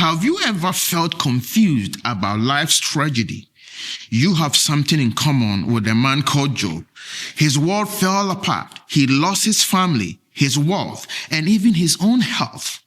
Have you ever felt confused about life's tragedy? You have something in common with a man called Job. His world fell apart. He lost his family, his wealth, and even his own health.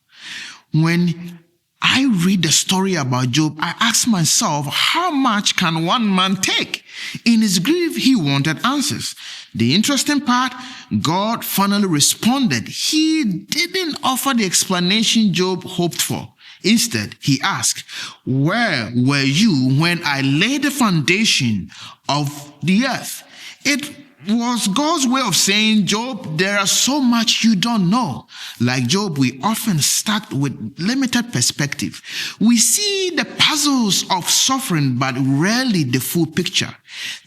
When I read the story about Job, I ask myself, how much can one man take? In his grief, he wanted answers. The interesting part, God finally responded. He didn't offer the explanation Job hoped for. Instead, he asked, where were you when I laid the foundation of the earth? It was God's way of saying, Job, there is so much you don't know. Like Job, we often start with limited perspective. We see the puzzles of suffering, but rarely the full picture.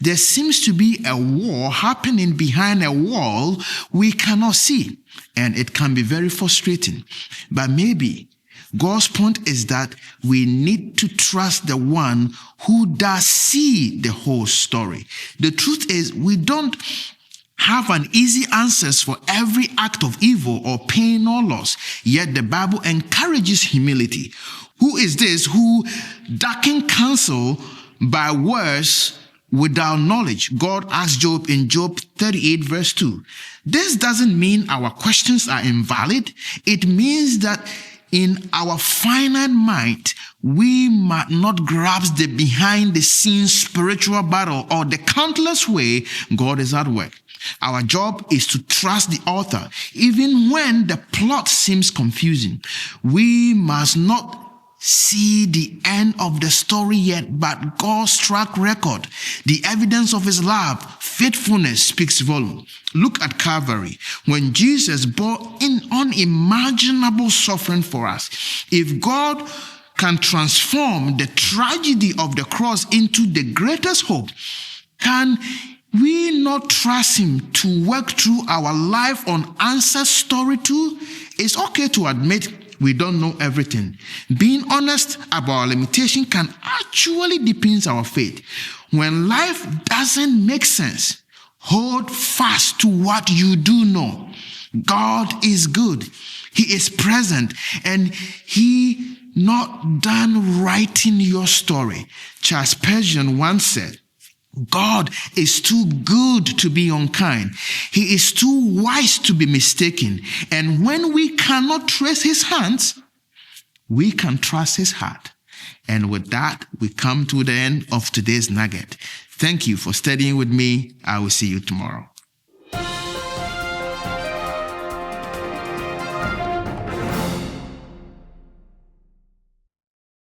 There seems to be a war happening behind a wall we cannot see, and it can be very frustrating. But maybe God's point is that we need to trust the one who does see the whole story. The truth is, we don't have an easy answers for every act of evil or pain or loss. Yet the Bible encourages humility. Who is this who darken counsel by words without knowledge? God asked Job in Job 38 verse 2. This doesn't mean our questions are invalid. It means that in our finite mind, we might not grasp the behind-the-scenes spiritual battle or the countless way God is at work. Our job is to trust the author, even when the plot seems confusing. We must not see the end of the story yet, but God's track record, the evidence of his love, faithfulness speaks volume. Look at Calvary, when Jesus bore unimaginable suffering for us. If God can transform the tragedy of the cross into the greatest hope, can we not trust him to work through our life unanswered story too? It's okay to admit we don't know everything. Being honest about our limitation can actually deepen our faith. When life doesn't make sense, hold fast to what you do know. God is good. He is present, and he not done writing your story. Charles Spurgeon once said, God is too good to be unkind. He is too wise to be mistaken. And when we cannot trace his hands, we can trust his heart. And with that, we come to the end of today's nugget. Thank you for studying with me. I will see you tomorrow.